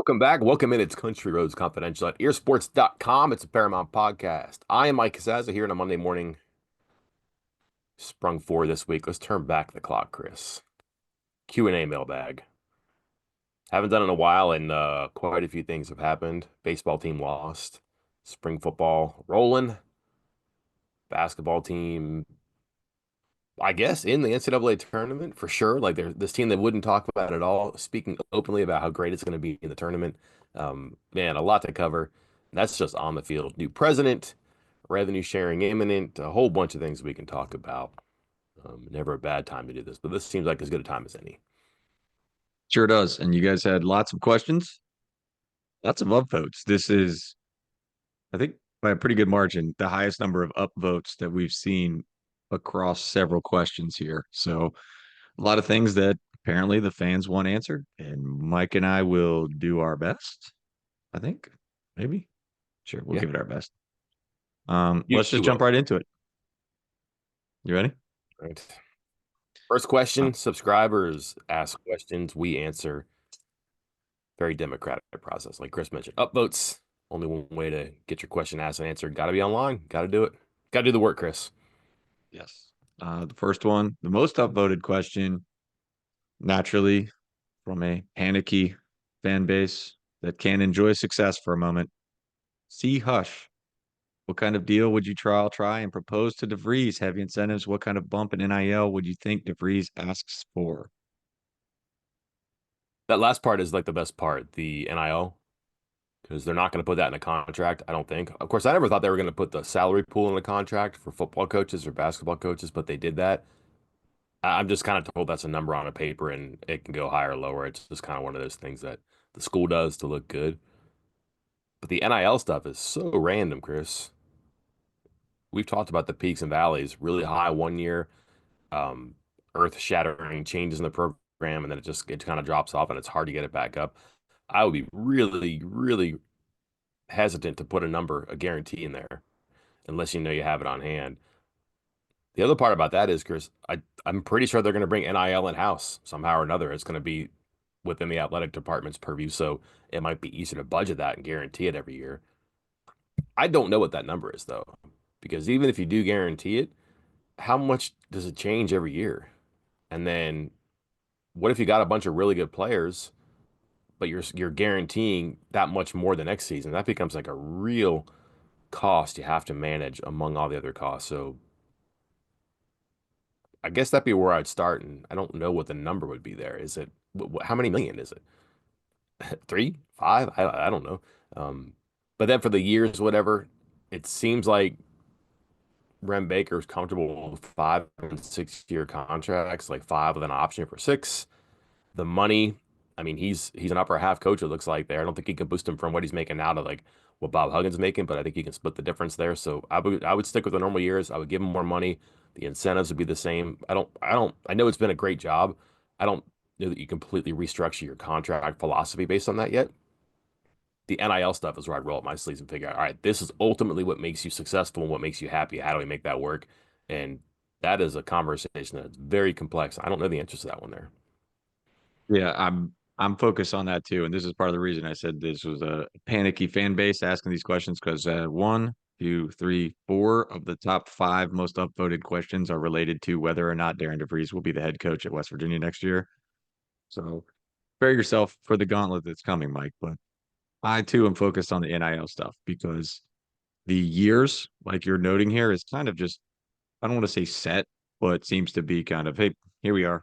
Welcome back. Welcome in. It's Country Roads Confidential at earsports.com. It's a Paramount podcast. I am Mike Casazza here on a Monday morning. Sprung four this week. Let's turn back the clock, Chris. Q&A mailbag. Haven't done it in a while, and quite a few things have happened. Baseball team lost. Spring football rolling. Basketball team, I guess, in the NCAA tournament for sure. Like there's this team that wouldn't talk about it at all, speaking openly about how great it's going to be in the tournament. Man, a lot to cover. That's just on the field. New president, revenue sharing imminent, a whole bunch of things we can talk about. Never a bad time to do this, but this seems like as good a time as any. Sure does. And you guys had lots of questions, lots of upvotes. This is, I think, by a pretty good margin, the highest number of upvotes that we've seen across several questions here. So a lot of things that apparently the fans want answered, and Mike and I will do our best. I think, maybe. Sure, we'll Yeah, give it our best. you Let's just jump will. right into it. You ready? Right. First question, subscribers ask questions, we answer. Very democratic process. Like Chris mentioned, upvotes. Only one way to get your question asked and answered. Got to be online. Got to do it. Got to do the work, Chris. Yes. The first one, the most upvoted question, naturally from a panicky fan base that can enjoy success for a moment. C. Hush. What kind of deal would you try and propose to DeVries? Heavy incentives. What kind of bump in NIL would you think DeVries asks for? That last part is like the best part, the NIL, because they're not going to put that in a contract, I don't think. Of course, I never thought they were going to put the salary pool in a contract for football coaches or basketball coaches, but they did that. I'm just kind of told that's a number on a paper and it can go higher or lower. It's just kind of one of those things that the school does to look good. But the NIL stuff is so random, Chris. We've talked about the peaks and valleys, really high one year, um, earth-shattering changes in the program, and then it kind of drops off, and it's hard to get it back up. I would be really, really hesitant to put a number, a guarantee in there, unless you know you have it on hand. The other part about that is, Chris, I'm pretty sure they're going to bring NIL in-house somehow or another. It's going to be within the athletic department's purview, so it might be easier to budget that and guarantee it every year. I don't know what that number is though, because even if you do guarantee it, how much does it change every year? And then what if you got a bunch of really good players, but you're guaranteeing that much more the next season? That becomes like a real cost you have to manage among all the other costs. So I guess that'd be where I'd start, and I don't know what the number would be there. Is it how many million is it? Three, five? I don't know. Um, but then for the years, whatever, it seems like Rem Baker's comfortable with 5 and 6 year contracts, like five with an option for six. The money, I mean, he's an upper half coach, it looks like there. I don't think he can boost him from what he's making now to like what Bob Huggins is making, but I think he can split the difference there. So I would stick with the normal years. I would give him more money. The incentives would be the same. I know it's been a great job. I don't know that you completely restructure your contract philosophy based on that yet. The NIL stuff is where I'd roll up my sleeves and figure out, all right, this is ultimately what makes you successful and what makes you happy. How do we make that work? And that is a conversation that's very complex. I don't know the answers to that one there. Yeah, I'm focused on that too, and this is part of the reason I said this was a panicky fan base asking these questions because one, two, three, four of the top five most upvoted questions are related to whether or not Darian DeVries will be the head coach at West Virginia next year. So prepare yourself for the gauntlet that's coming, Mike. But I too am focused on the NIL stuff because the years, like you're noting here, is kind of just, I don't want to say set, but seems to be kind of, hey, here we are.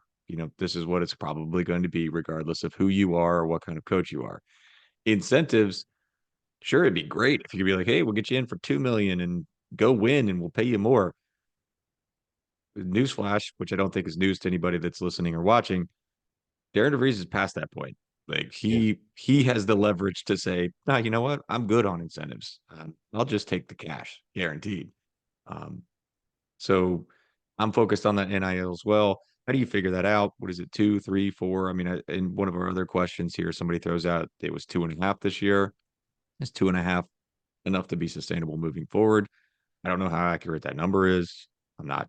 This is what it's probably going to be, regardless of who you are or what kind of coach you are. Incentives, sure, it'd be great if you could be like, hey, we'll get you in for 2 million and go win and we'll pay you more. Newsflash, which I don't think is news to anybody that's listening or watching, Darren DeVries is past that point. Like Yeah. he has the leverage to say, nah, you know what? I'm good on incentives. I'll just take the cash, guaranteed. Um, so I'm focused on that NIL as well. How do you figure that out? What is it, two, three, four? I mean, in one of our other questions here, somebody throws out it was 2.5 this year. Is 2.5 enough to be sustainable moving forward? I don't know how accurate that number is. I'm not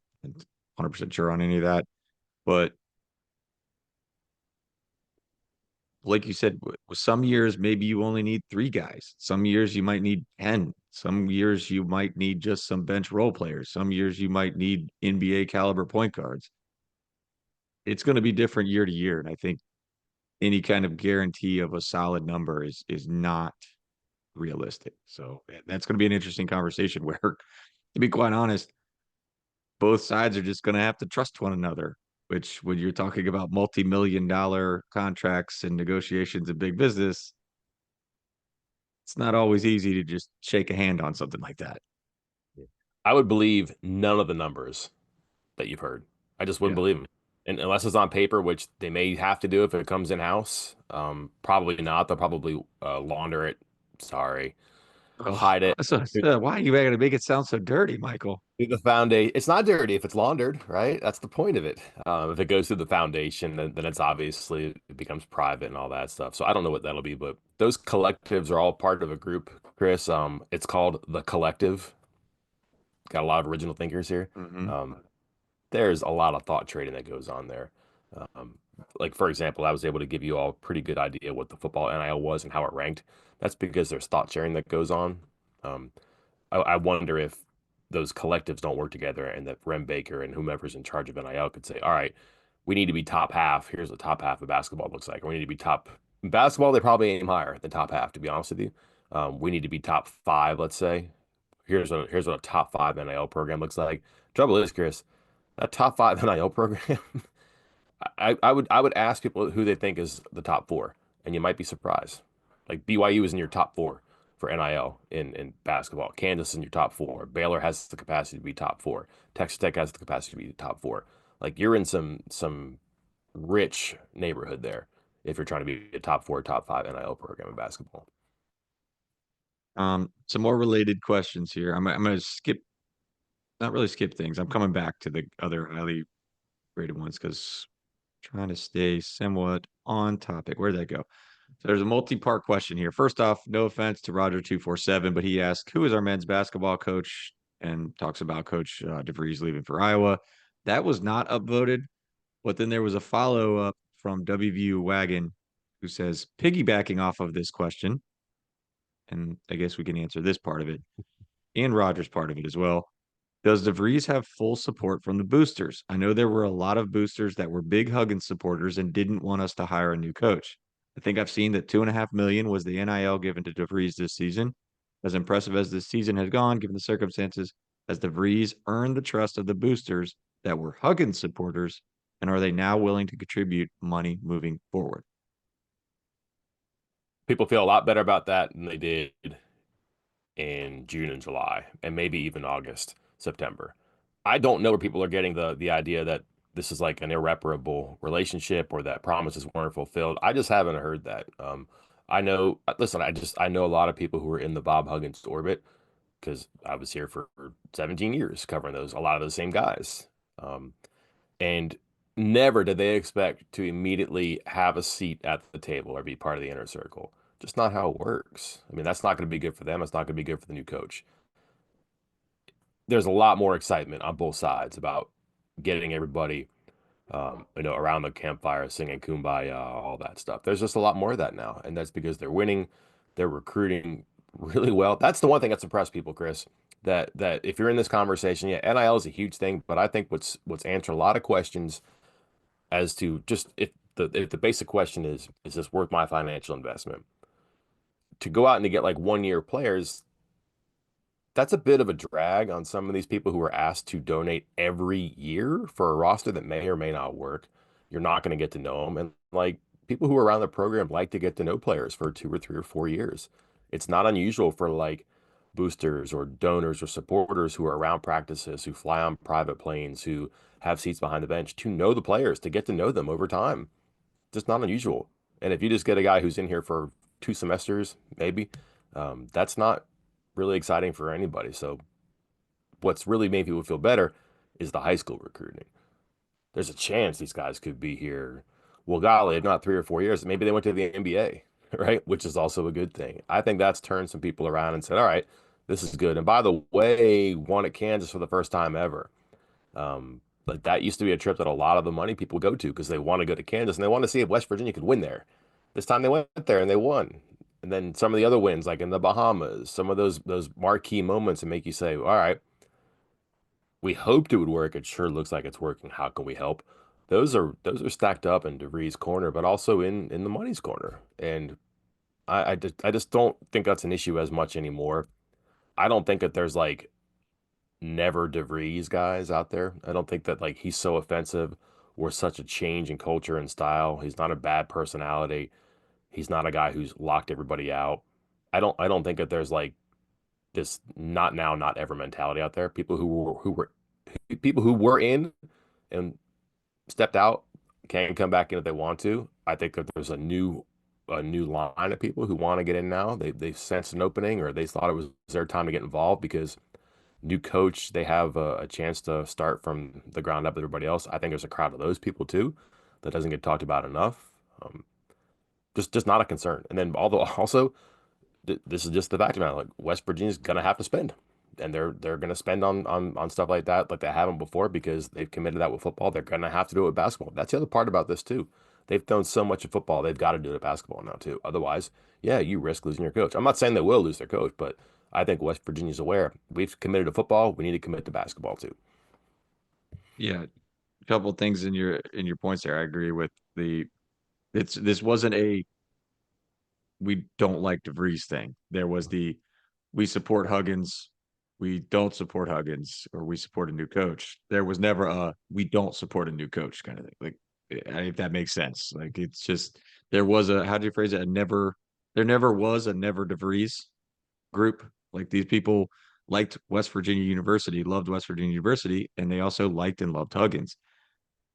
100% sure on any of that, but like you said, some years maybe you only need three guys. Some years you might need 10. Some years you might need just some bench role players. Some years you might need NBA caliber point guards. It's going to be different year to year. And I think any kind of guarantee of a solid number is not realistic. So that's going to be an interesting conversation where, to be quite honest, both sides are just going to have to trust one another, which when you're talking about multi-million dollar contracts and negotiations in big business, it's not always easy to just shake a hand on something like that. I would believe none of the numbers that you've heard. I just wouldn't Yeah. believe them. And unless it's on paper, which they may have to do if it comes in house, probably not. They'll probably launder it. Sorry, Oh, hide it why are you going to make it sound so dirty, Michael? through the foundation. It's not dirty if it's laundered, right? That's the point of it. If it goes through the foundation, then it's obviously it becomes private and all that stuff. So I don't know what that'll be, but those collectives are all part of a group, Chris. It's called the Collective. Got a lot of original thinkers here. Hmm. Um, there's a lot of thought trading that goes on there. Um, like for example, I was able to give you all a pretty good idea what the football NIL was and how it ranked. That's because there's thought sharing that goes on. Um, I wonder if those collectives don't work together and that Rem Baker and whomever's in charge of NIL could say, all right, we need to be top half. Here's what top half of basketball looks like. Or we need to be top in basketball. They probably aim higher than top half, to be honest with you. We need to be top five, let's say. Here's what a top five NIL program looks like. Trouble is, Chris, that top five NIL program, I would ask people who they think is the top four, and you might be surprised. Like BYU is in your top four for NIL in basketball. Kansas is in your top four. Baylor has the capacity to be top four. Texas Tech has the capacity to be top four. Like you're in some rich neighborhood there if you're trying to be a top four, top five NIL program in basketball. Some more related questions here. I'm going to skip, not really skip things. I'm coming back to the other highly rated ones because trying to stay somewhat on topic. Where'd that go? So there's a multi-part question here. First off, no offense to Roger247, but he asked, who is our men's basketball coach? And talks about Coach DeVries leaving for Iowa. That was not upvoted, but then there was a follow-up from WVU Wagon who says, piggybacking off of this question, and I guess we can answer this part of it and Rogers part of it as well. Does DeVries have full support from the boosters? I know there were a lot of boosters that were big Huggins supporters and didn't want us to hire a new coach. I think I've seen that 2.5 million was the NIL given to DeVries this season. As impressive as this season has gone, given the circumstances, has DeVries earned the trust of the boosters that were Huggins supporters, and are they now willing to contribute money moving forward? People feel a lot better about that than they did in June and July, and maybe even August, September. I don't know where people are getting the idea that this is like an irreparable relationship or that promises weren't fulfilled. I just haven't heard that. I know, listen, I know a lot of people who are in the Bob Huggins orbit because I was here for 17 years covering a lot of those same guys. Um, and never did they expect to immediately have a seat at the table or be part of the inner circle. Just not how it works. I mean, that's not going to be good for them. It's not going to be good for the new coach. There's a lot more excitement on both sides about getting everybody, around the campfire singing "Kumbaya," all that stuff. There's just a lot more of that now, and that's because they're winning, they're recruiting really well. That's the one thing that's impressed people, Chris. That if you're in this conversation, yeah, NIL is a huge thing, but I think what's answered a lot of questions as to just if the basic question is this worth my financial investment? To go out and to get like 1 year players, that's a bit of a drag on some of these people who are asked to donate every year for a roster that may or may not work. You're not going to get to know them. And like people who are around the program like to get to know players for 2 or 3 or 4 years. It's not unusual for like boosters or donors or supporters who are around practices, who fly on private planes, who have seats behind the bench to know the players, to get to know them over time. Just not unusual. And if you just get a guy who's in here for 2 semesters, maybe, that's not really exciting for anybody. So what's really made people feel better is the high school recruiting. There's a chance these guys could be here. Well, golly, if not 3 or 4 years, maybe they went to the NBA, right? Which is also a good thing. I think that's turned some people around and said, all right, this is good. And by the way, won at Kansas for the first time ever. But that used to be a trip that a lot of the money people go to because they want to go to Kansas and they want to see if West Virginia could win there. This time they went there and they won. And then some of the other wins, like in the Bahamas, some of those marquee moments that make you say, all right, we hoped it would work. It sure looks like it's working. How can we help? Those are stacked up in DeVries' corner, but also in the money's corner. And I just don't think that's an issue as much anymore. I don't think that there's like never DeVries guys out there. I don't think that like he's so offensive or such a change in culture and style. He's not a bad personality. He's not a guy who's locked everybody out. I don't think that there's like this not now, not ever mentality out there. People who were in and stepped out can come back in if they want to. I think that there's a new line of people who want to get in now. They sensed an opening or they thought it was their time to get involved because new coach, they have a chance to start from the ground up with everybody else. I think there's a crowd of those people too that doesn't get talked about enough. Just not a concern. And then although also this is just the fact of it. Like West Virginia's gonna have to spend, and they're gonna spend on stuff like they haven't before because they've committed that with football. They're gonna have to do it with basketball. That's the other part about this too. They've done so much of football, they've got to do it at basketball now too. Otherwise, yeah, you risk losing your coach. I'm not saying they will lose their coach, but I think West Virginia's aware. We've committed to football. We need to commit to basketball too. Yeah, a couple of things in your points there. I agree with the it's this wasn't a we don't like DeVries thing. There was the we support Huggins, we don't support Huggins, or we support a new coach. There was never a we don't support a new coach kind of thing. Like if that makes sense. Like it's just there was a how do you phrase it? There never was a never DeVries group. Like these people liked West Virginia University, loved West Virginia University, and they also liked and loved Huggins.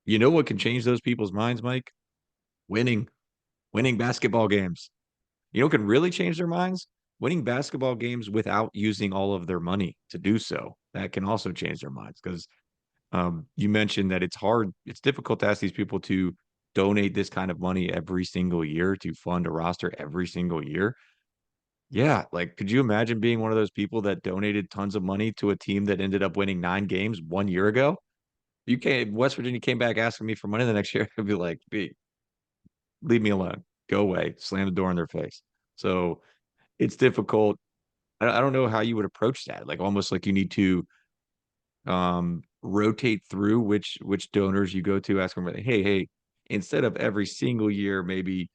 You know what can change those people's minds, Mike? Winning, winning basketball games. You know what can really change their minds? Winning basketball games without using all of their money to do so. That can also change their minds because you mentioned that it's hard, it's difficult to ask these people to donate this kind of money every single year to fund a roster every single year. Yeah, like could you imagine being one of those people that donated tons of money to a team that ended up winning 9 games 1 year ago? You came, West Virginia came back asking me for money the next year. I'd be like, B, leave me alone, go away, slam the door in their face. So it's difficult. I don't know how you would approach that. Like almost like you need to rotate through which donors you go to, ask them, hey, instead of every single year, maybe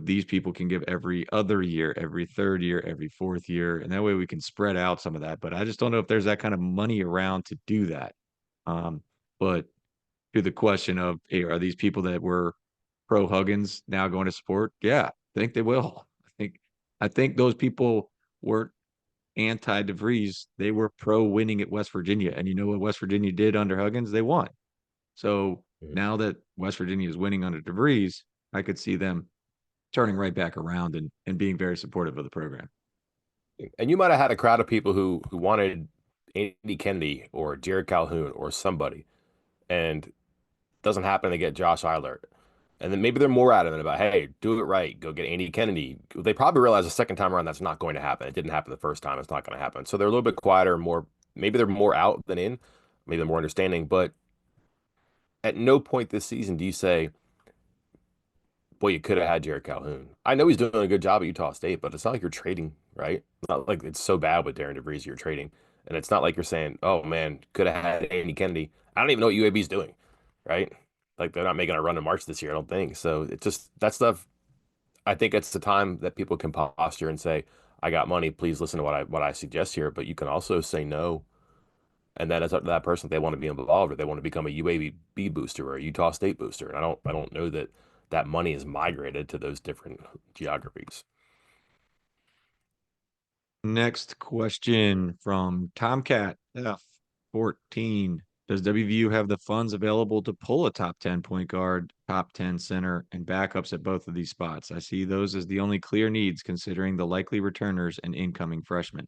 these people can give every other year, every third year, every fourth year, and that way we can spread out some of that. But I just don't know if there's that kind of money around to do that. But to the question of, hey, are these people that were pro Huggins now going to support? Yeah, I think they will. I think those people were anti DeVries. They were pro winning at West Virginia. And you know what West Virginia did under Huggins? They won. So Mhm. now that West Virginia is winning under DeVries, I could see them turning right back around and being very supportive of the program. And you might have had a crowd of people who wanted Andy Kennedy or Jared Calhoun or somebody, and doesn't happen to get Josh Eilert. And then maybe they're more adamant about, hey, do it right. Go get Andy Kennedy. They probably realize the second time around that's not going to happen. It didn't happen the first time. It's not going to happen. So they're a little bit quieter, more, maybe they're more out than in. Maybe they're more understanding. But at no point this season do you say, boy, you could have had Jared Calhoun. I know he's doing a good job at Utah State, but it's not like you're trading, right? It's not like it's so bad with Darian DeVries you're trading. And it's not like you're saying, oh man, could have had Andy Kennedy. I don't even know what UAB's doing, right? Like they're not making a run in March this year, I don't think. So it's just that stuff. I think it's the time that people can posture and say, I got money, please listen to what I suggest here. But you can also say no. And then it's up to that person if they want to be involved or they want to become a UAB booster or a Utah State booster. And I don't know that that money is migrated to those different geographies. Next question from Tomcat F14. Does WVU have the funds available to pull a top 10 point guard, top 10 center, and backups at both of these spots? I see those as the only clear needs considering the likely returners and incoming freshmen.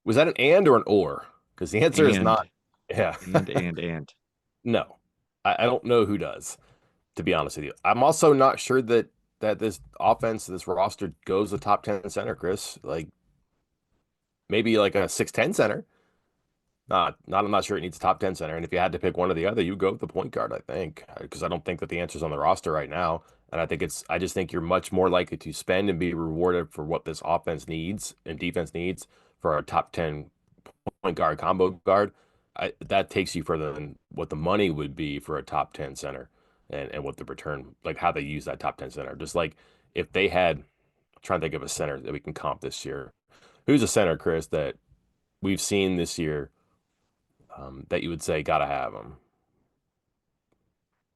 Was that an and or an or? Because the answer is And, not, yeah, and. no. I don't know who does, to be honest with you. I'm also not sure that this offense, this roster goes the top 10 center, Chris. Like maybe like a 6'10 center. I'm not sure it needs a top 10 center. And if you had to pick one or the other, you go with the point guard, I think, because I don't think that the answer's on the roster right now. And I just think you're much more likely to spend and be rewarded for what this offense needs and defense needs for a top 10 point guard, combo guard. That takes you further than what the money would be for a top 10 center and what the return, like how they use that top 10 center. Just like if they had, I'm trying to think of a center that we can comp this year. Who's a center, Chris, that we've seen this year that you would say gotta have him?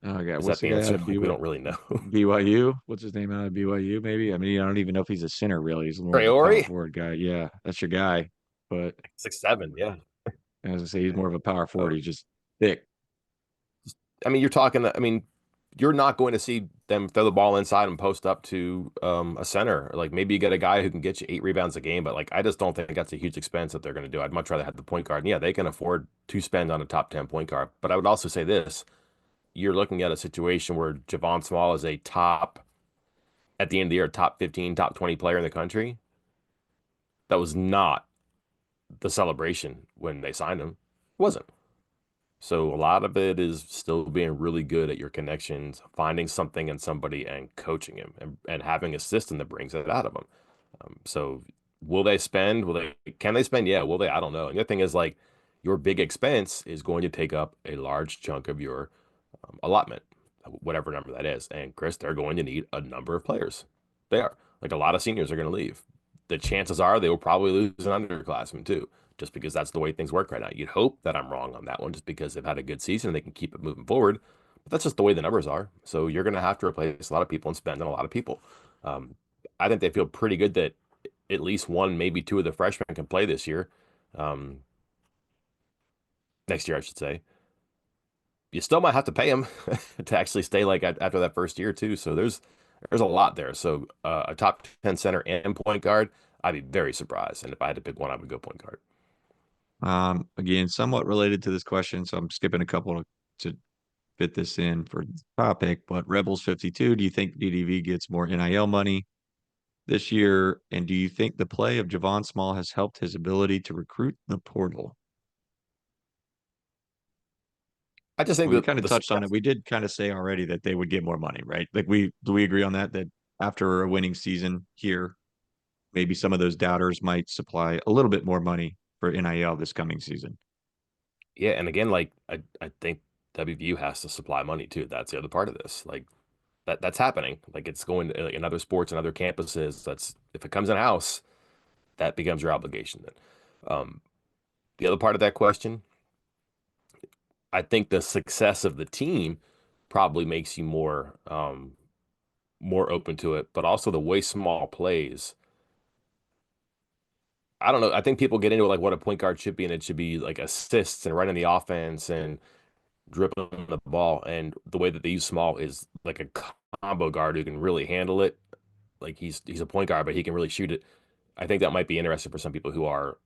Oh yeah, Is what's that the the guy out answer? of Like we don't really know. BYU? What's his name out of BYU? Maybe. I mean, I don't even know if he's a center really. He's more of a power Priori, forward guy. Yeah, that's your guy. But 6'7", yeah. as I say, he's more of a power forward. So He's just thick. I mean, you're talking. I mean, you're not going to see them throw the ball inside and post up to a center. Like maybe you get a guy who can get you 8 rebounds a game, but like I just don't think that's a huge expense that they're going to do. I'd much rather have the point guard. And yeah, they can afford to spend on a top 10 point guard. But I would also say this: you're looking at a situation where Javon Small is a top at the end of the year, top 15, top 20 player in the country. That was not the celebration when they signed him. It wasn't. So a lot of it is still being really good at your connections, finding something in somebody and coaching him and having a system that brings it out of them. So will they spend? Can they spend? Yeah. Will they? I don't know. And the other thing is like your big expense is going to take up a large chunk of your allotment, whatever number that is. And Chris, they're going to need a number of players. They are. Like a lot of seniors are going to leave. The chances are they will probably lose an underclassman too, just because that's the way things work right now. You'd hope that I'm wrong on that one, just because they've had a good season and they can keep it moving forward. But that's just the way the numbers are. So you're going to have to replace a lot of people and spend on a lot of people. Um, I think they feel pretty good that at least one, maybe two of the freshmen can play this year. Um, Next year, I should say. You still might have to pay him to actually stay like after that first year too. So there's a lot there. So a top 10 center and point guard, I'd be very surprised. And if I had to pick one, I would go point guard. Again, somewhat related to this question, so I'm skipping a couple to fit this in for the topic. But Rebels 52, do you think DDV gets more NIL money this year? And do you think the play of Javon Small has helped his ability to recruit the portal? I just think We that kind of the touched on it. success, We did kind of say already that they would get more money, right? Like we do we agree on that? That after a winning season here, maybe some of those doubters might supply a little bit more money for NIL this coming season. yeah. And again, like I think WVU has to supply money too. That's the other part of this. Like that's happening. Like it's going to, like, in other sports and other campuses. That's if it comes in house, that becomes your obligation then. Um, the other part of that question, I think the success of the team probably makes you more open to it, but also the way Small plays. I don't know. I think people get into like what a point guard should be, and it should be like assists and running the offense and dribbling the ball. And the way that they use Small is like a combo guard who can really handle it. Like he's a point guard, but he can really shoot it. I think that might be interesting for some people who are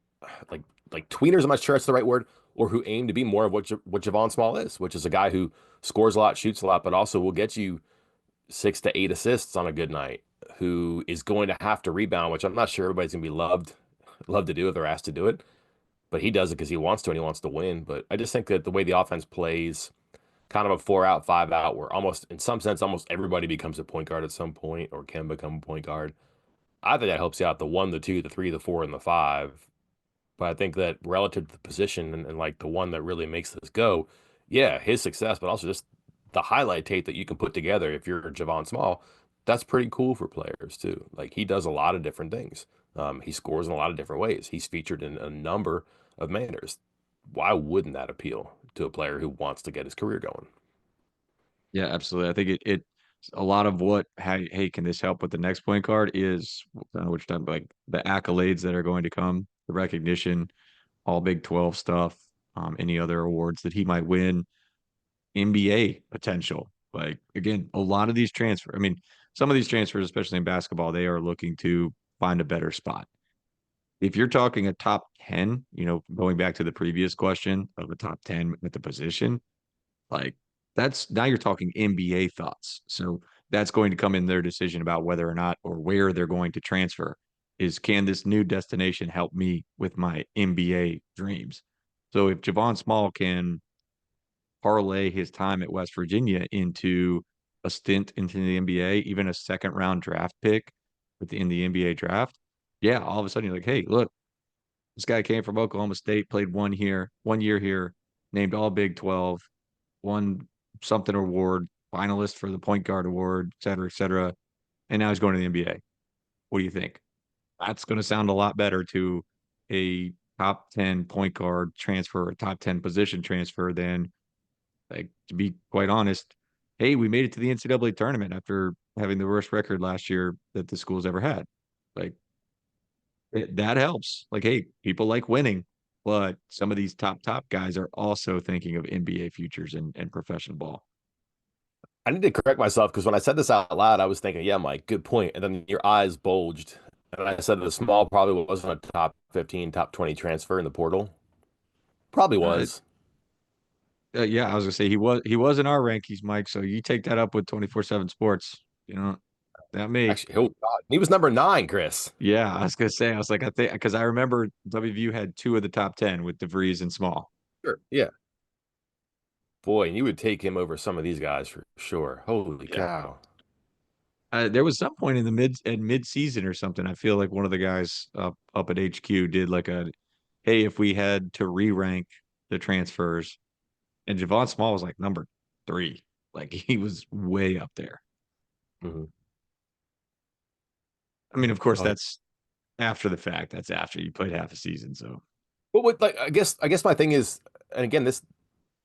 like tweeners. I'm not sure that's the right word, or who aim to be more of what Javon Small is, which is a guy who scores a lot, shoots a lot, but also will get you 6 to 8 assists on a good night. Who is going to have to rebound, which I'm not sure everybody's gonna be love to do if they're asked to do it, but he does it because he wants to and he wants to win. But I just think that the way the offense plays, kind of a 4 out, 5 out, where almost in some sense almost everybody becomes a point guard at some point or can become a point guard. I think that helps you out the one, the two, the three, the four, and the five. But I think that relative to the position and like the one that really makes this go, yeah, his success, but also just the highlight tape that you can put together if you're Javon Small, that's pretty cool for players too. Like he does a lot of different things. He scores in a lot of different ways. He's featured in a number of manners. Why wouldn't that appeal to a player who wants to get his career going? Yeah, absolutely. I think it a lot of what hey, can this help with the next point guard is which time like the accolades that are going to come, the recognition, all Big 12 stuff, any other awards that he might win, NBA potential. Like again, a lot of these transfer. I mean, some of these transfers, especially in basketball, they are looking to find a better spot. If you're talking a top 10, going back to the previous question of a top 10 at the position, like that's now you're talking NBA thoughts. So that's going to come in their decision about whether or not or where they're going to transfer. Is can this new destination help me with my NBA dreams? So if Javon Small can parlay his time at West Virginia into a stint into the NBA, even a second round draft pick in the NBA draft, yeah, all of a sudden you're like, hey, look, this guy came from Oklahoma State, played 1 year here, named all Big 12, won something award, finalist for the point guard award, et cetera, and now he's going to the NBA. What do you think? That's going to sound a lot better to a top 10 point guard transfer, a top 10 position transfer than, like, to be quite honest, hey, we made it to the NCAA tournament after having the worst record last year that the school's ever had. Like, that helps. Like, hey, people like winning, but some of these top guys are also thinking of NBA futures and professional ball. I need to correct myself because when I said this out loud, I was thinking, yeah, Mike, good point. And then your eyes bulged. And I said the Small probably wasn't a top 15, top 20 transfer in the portal. Probably Uh, was. yeah, I was gonna say he was in our rankings, Mike. So you take that up with 24/7 Sports. You know, not me. Actually, oh God, he was number 9, Chris. Yeah, I was gonna say, I was like, I think because I remember WVU had two of the top 10 with DeVries and Small. Sure. Yeah. Boy, and you would take him over some of these guys for sure. Holy Yeah. cow. There was some point in the mid season or something. I feel like one of the guys up at HQ did like a, hey, if we had to re-rank the transfers, and Javon Small was like number 3, like he was way up there. Mhm. I mean, of course, Oh, that's after the fact. That's after you played half a season. So but what like I guess my thing is, and again, this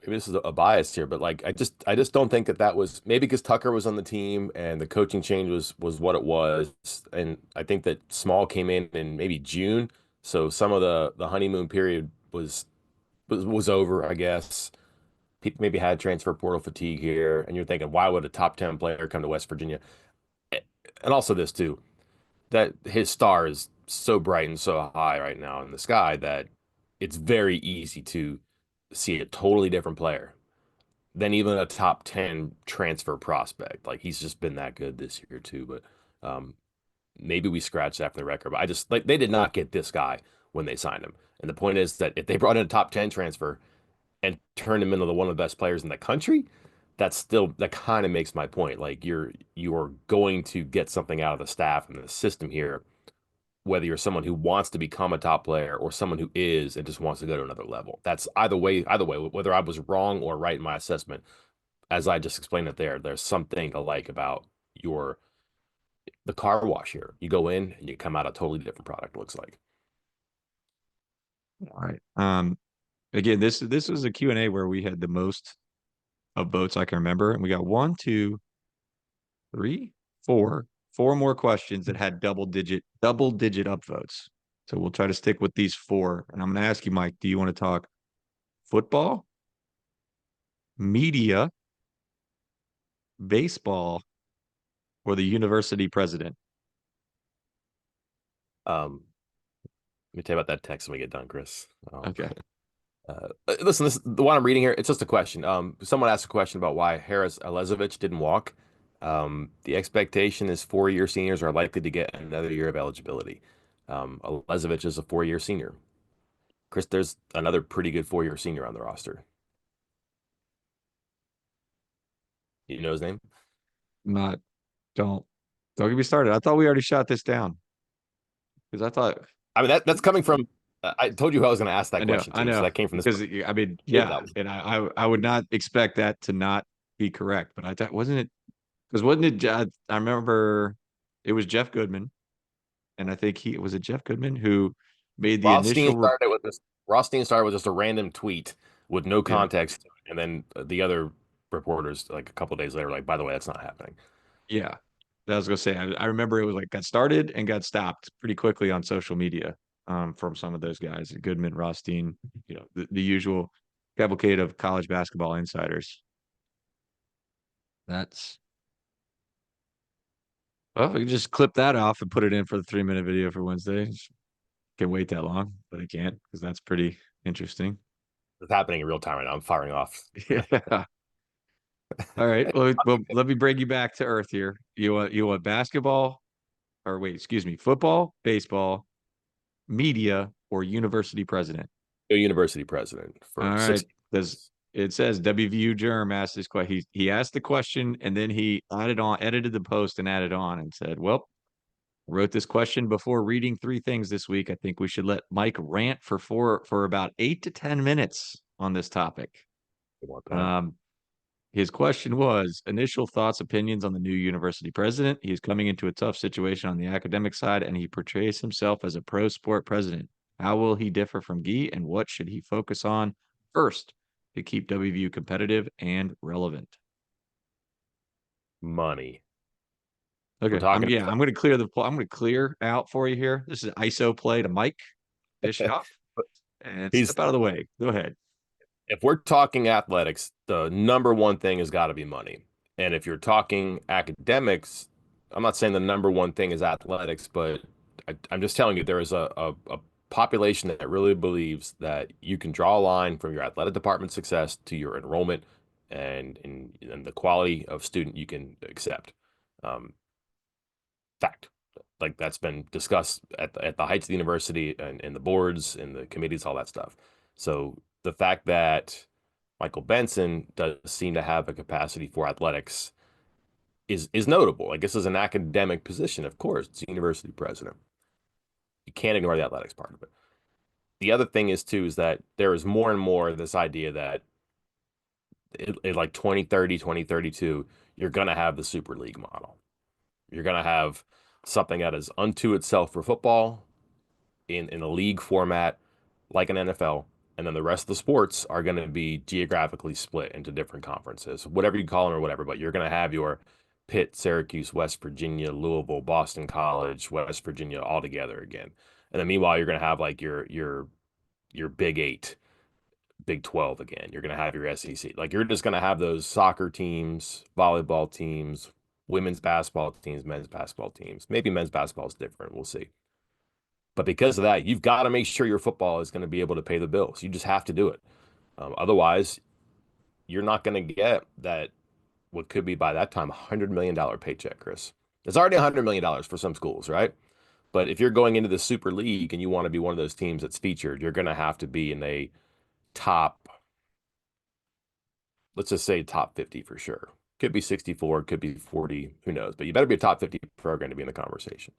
maybe this is a bias here, but like I just don't think that that was maybe because Tucker was on the team and the coaching change was what it was, and I think that Small came in maybe June, so some of the honeymoon period was over, I guess. People maybe had transfer portal fatigue here, and you're thinking, why would a top 10 player come to West Virginia? And also this too, that his star is so bright and so high right now in the sky that it's very easy to see a totally different player than even a top 10 transfer prospect. Like he's just been that good this year too. But maybe we scratched after the record. But I just like they did not get this guy when they signed him. And the point is that if they brought in a top 10 transfer and turned him into one of the best players in the country, that kind of makes my point. Like you're going to get something out of the staff and the system here, whether you're someone who wants to become a top player or someone who is and just wants to go to another level. That's either way, whether I was wrong or right in my assessment, as I just explained it there, there's something to like about your the car wash here. You go in and you come out a totally different product, looks like. all right. Again, this was a Q&A where we had the most of votes I can remember, and we got one, two, three, four more questions that had double digit upvotes. So we'll try to stick with these four. And I'm going to ask you, Mike, do you want to talk football, media, baseball, or the university president? Let me tell you about that text when we get done, Chris. Okay. Listen, this the one I'm reading here. It's just a question. Someone asked a question about why Harris Elizovich didn't walk. The expectation is 4-year seniors are likely to get another year of eligibility. Elizovich is a 4-year senior. Chris, there's another pretty good 4-year senior on the roster. You know his name? Not, don't, don't get me started. I thought we already shot this down because I thought, I mean, that's coming from. I told you who I was going to ask that question I to, so know, that came from this because person. I mean, Is yeah, that one? and I would not expect that to not be correct, but I thought, wasn't it? Because wasn't it? I remember it was Jeff Goodman, and I think he was it Jeff Goodman who made the Rothstein initial. started with this. Rothstein started with just a random tweet with no Yeah, context, and then the other reporters, like a couple of days later, were like, by the way, that's not happening. yeah. I was gonna say, I remember it was like got started and got stopped pretty quickly on social media, from some of those guys, Goodman, Rothstein, the usual cavalcade of college basketball insiders. That's Well, we can just clip that off and put it in for the 3-minute video for Wednesday. Can't wait that long, but I can't because that's pretty interesting. It's happening in real time right now. I'm firing off. Yeah. All right. Well, let me bring you back to earth here. You want basketball, or wait, excuse me, football, baseball, media, or university president? university president All for right. six. Does it says WVU Germ asked this question. He asked the question and then he added on, edited the post and added on and said, "Well, I wrote this question before reading three things this week. I think we should let Mike rant for about 8 to 10 minutes on this topic." I want that. Um, his question was initial thoughts, opinions on the new university president. He is coming into a tough situation on the academic side, and he portrays himself as a pro sport president. How will he differ from Gee, and what should he focus on first to keep WVU competitive and relevant? Money. We're Okay, talking. I'm going to I'm going to clear out for you here. This is ISO play to Mike Bischoff, and He's step out of the way. Go ahead. if we're talking athletics, the number one thing has got to be money. And if you're talking academics, I'm not saying the number one thing is athletics, but I'm just telling you there is a population that really believes that you can draw a line from your athletic department success to your enrollment and the quality of student you can accept. Um, Fact. Like that's been discussed at the heights of the university and in the boards and the committees, all that stuff. So the fact that Michael Benson does seem to have a capacity for athletics is notable. Like this is an academic position, of course. It's the university president. You can't ignore the athletics part of it. The other thing is too is that there is more and more this idea that in like 2030, 2032, you're gonna have the super league model. You're gonna have something that is unto itself for football in a league format like an NFL, and then the rest of the sports are going to be geographically split into different conferences, whatever you call them or whatever. But you're going to have your Pitt, Syracuse, West Virginia, Louisville, Boston College, West Virginia all together again. And then meanwhile, you're going to have like your Big Eight, Big 12 again. You're going to have your SEC. Like you're just going to have those soccer teams, volleyball teams, women's basketball teams, men's basketball teams. Maybe men's basketball is different. We'll see. But because of that, you've got to make sure your football is going to be able to pay the bills. You just have to do it. Otherwise, you're not going to get that what could be by that time $100 million paycheck, Chris. It's already $100 million for some schools, right? But if you're going into the Super League and you want to be one of those teams that's featured, you're going to have to be in a top, let's just say top 50 for sure. Could be 64, could be 40, who knows? But you better be a top 50 program to be in the conversation.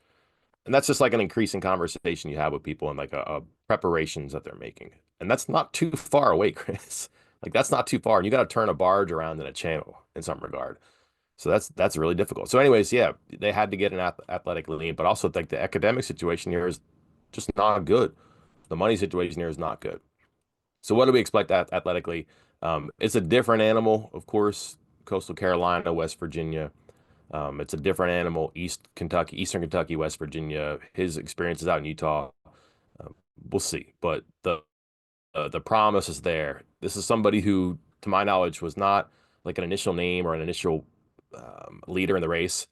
And that's just like an increasing conversation you have with people and like a preparations that they're making. And that's not too far away, Chris. Like that's not too far. And you got to turn a barge around in a channel in some regard. So that's really difficult. So, anyways, yeah, they had to get an athletic lean, but also like the academic situation here is just not good. The money situation here is not good. So, what do we expect athletically? It's a different animal, of course. Coastal Carolina, West Virginia. It's a different animal. East Kentucky, Eastern Kentucky, West Virginia. His experiences out in Utah. We'll see, but the promise is there. This is somebody who, to my knowledge, was not like an initial name or an initial leader in the race.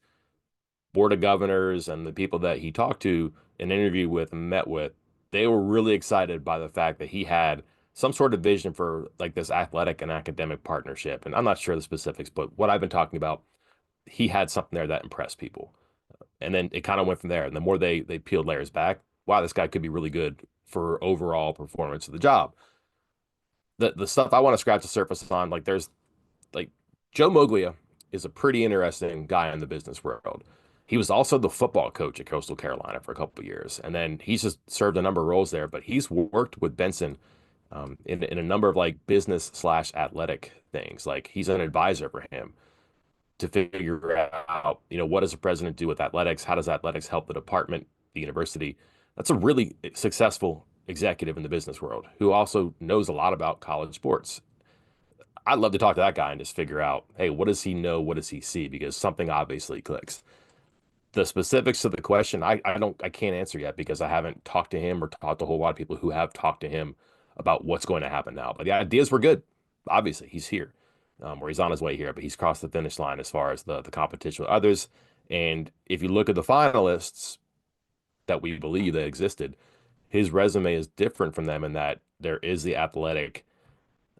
Board of governors and the people that he talked to and interviewed with and met with, they were really excited by the fact that he had some sort of vision for like this athletic and academic partnership. And I'm not sure the specifics, but what I've been talking about, he had something there that impressed people. And then it kind of went from there. And the more they peeled layers back, wow, this guy could be really good for overall performance of the job. The stuff I want to scratch the surface on, like there's like Joe Moglia is a pretty interesting guy in the business world. He was also the football coach at Coastal Carolina for a couple of years, and then he's just served a number of roles there. But he's worked with Benson in a number of like business slash athletic things. Like he's an advisor for him to figure out, what does the president do with athletics? How does athletics help the department, the university? That's a really successful executive in the business world who also knows a lot about college sports. I'd love to talk to that guy and just figure out, hey, what does he know? What does he see? Because something obviously clicks. The specifics of the question, I can't answer yet because I haven't talked to him or talked to a whole lot of people who have talked to him about what's going to happen now. But the ideas were good. Obviously, he's here, or he's on his way here, but he's crossed the finish line as far as the competition with others. And if you look at the finalists that we believe that existed, his resume is different from them in that there is the athletic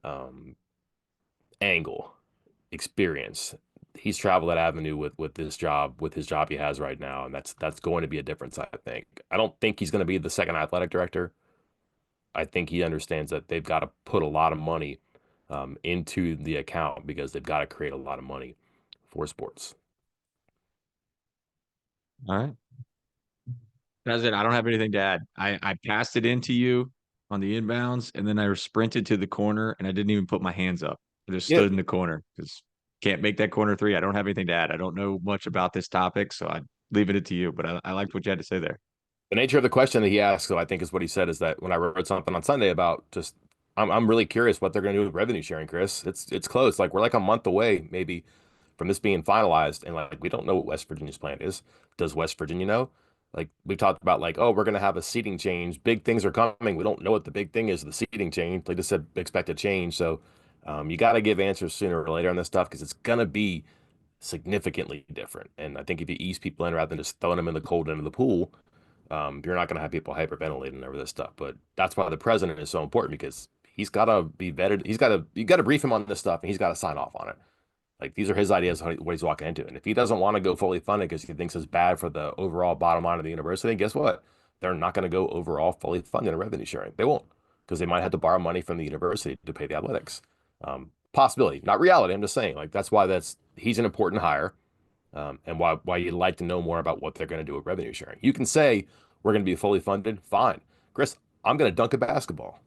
um, angle experience. He's traveled that avenue with this job, with his job he has right now, and that's going to be a difference, I think. I don't think he's going to be the second athletic director. I think he understands that they've got to put a lot of money into the account because they've got to create a lot of money for sports. All right. That's it. I don't have anything to add. I passed it into you on the inbounds, and then I sprinted to the corner, and I didn't even put my hands up. I just Yeah, stood in the corner because can't make that corner three. I don't have anything to add. I don't know much about this topic, so I'm leaving it to you. But I liked what you had to say there. the nature of the question that he asked, so I think is what he said is that when I wrote something on Sunday about just, I'm really curious what they're going to do with revenue sharing, Chris. It's close. Like we're like a month away, maybe, from this being finalized, and like we don't know what West Virginia's plan is. Does West Virginia know? Like we've talked about, like, oh, we're going to have a seating change. Big things are coming. We don't know what the big thing is. The seating change. They just said expect a change. So you got to give answers sooner or later on this stuff because it's going to be significantly different. And I think if you ease people in rather than just throwing them in the cold end of the pool, you're not going to have people hyperventilating over this stuff. But that's why the president is so important because he's got to be vetted. You got to brief him on this stuff and he's got to sign off on it. Like these are his ideas of what he's walking into. And if he doesn't want to go fully funded because he thinks it's bad for the overall bottom line of the university, guess what? They're not going to go overall fully funded in revenue sharing. They won't because they might have to borrow money from the university to pay the athletics. Possibility, not reality. I'm just saying, like that's why he's an important hire, and why you'd like to know more about what they're going to do with revenue sharing. You can say we're going to be fully funded, fine, Chris. I'm going to dunk a basketball.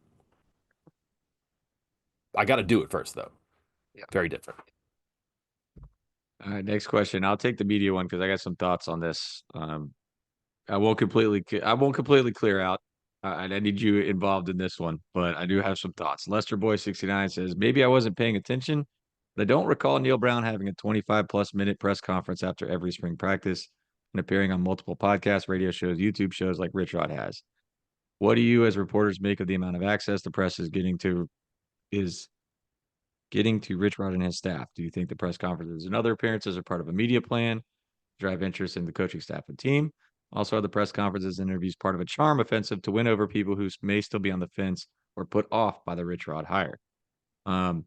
I got to do it first, though. Yeah. Very different. All right, next question. I'll take the media one because I got some thoughts on this. I won't completely clear out. I need you involved in this one, but I do have some thoughts. Lester Boy 69 says maybe I wasn't paying attention, but I don't recall Neil Brown having a 25 plus minute press conference after every spring practice and appearing on multiple podcasts, radio shows, YouTube shows like Rich Rod has. What do you, as reporters, make of the amount of access the press is getting to Rich Rod and his staff? Do you think the press conferences and other appearances are part of a media plan? Drive interest in the coaching staff and team. Also, are the press conferences and interviews part of a charm offensive to win over people who may still be on the fence or put off by the Rich Rod hire? Um,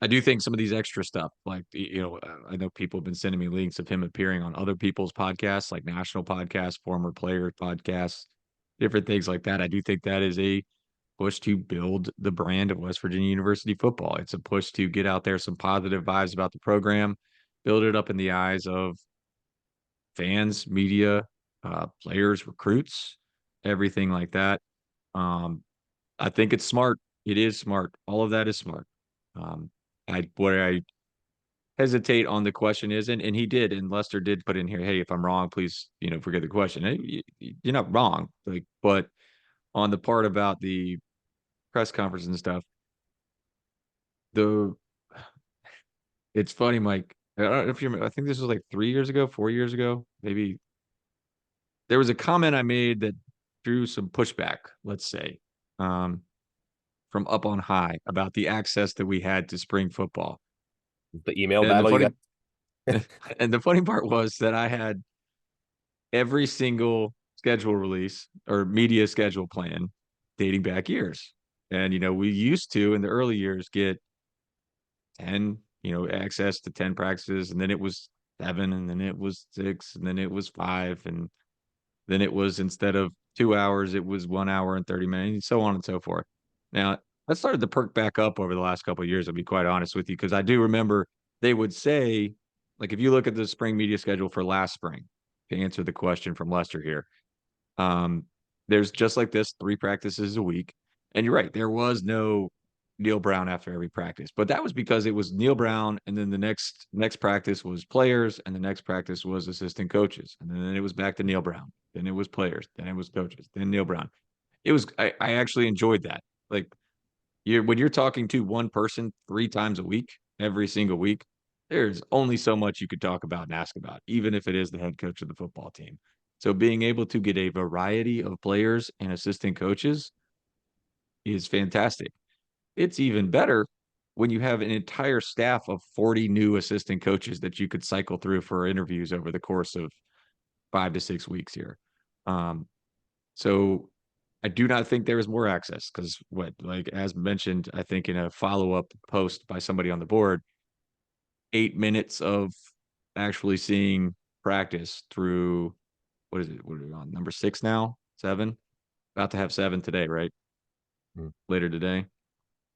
I do think some of these extra stuff, like I know people have been sending me links of him appearing on other people's podcasts, like national podcasts, former player podcasts, different things like that. I do think that is a push to build the brand of West Virginia University football. It's a push to get out there some positive vibes about the program, build it up in the eyes of fans, media, players, recruits, everything like that. Um, I think it's smart. It is smart. All of that is smart. Um, where I hesitate on the question is, and he did, and Lester did put in here, hey, if I'm wrong, please, forget the question. You're not wrong, like, but on the part about the press conference and stuff, the it's funny, Mike. I don't know if you remember, I think this was like 3 years ago, 4 years ago, maybe there was a comment I made that drew some pushback, let's say, um, from up on high about the access that we had to spring football. The email And the battle you funny got. and the funny part was that I had every single schedule release or media schedule plan dating back years. And we used to in the early years get 10, access to 10 practices, and then it was 7, and then it was 6, and then it was 5, and then it was instead of 2 hours, it was 1 hour and 30 minutes, and so on and so forth. Now, that started to perk back up over the last couple of years, I'll be quite honest with you, because I do remember they would say, like, if you look at the spring media schedule for last spring, to answer the question from Lester here, um, there's just like this 3 practices a week. And you're right, there was no Neil Brown after every practice, but that was because it was Neil Brown, and then the next practice was players, and the next practice was assistant coaches, and then it was back to Neil Brown, then it was players, then it was coaches, then Neil Brown. I actually enjoyed that. Like when you're talking to one person 3 times a week, every single week, there's only so much you could talk about and ask about, even if it is the head coach of the football team. So being able to get a variety of players and assistant coaches is fantastic. It's even better when you have an entire staff of 40 new assistant coaches that you could cycle through for interviews over the course of 5 to 6 weeks here. Um, so I do not think there is more access because like as mentioned, I think in a follow-up post by somebody on the board, 8 minutes of actually seeing practice through what is it? What are we on? Number 6 now? 7? about to have 7 today, right? Mm. Later today.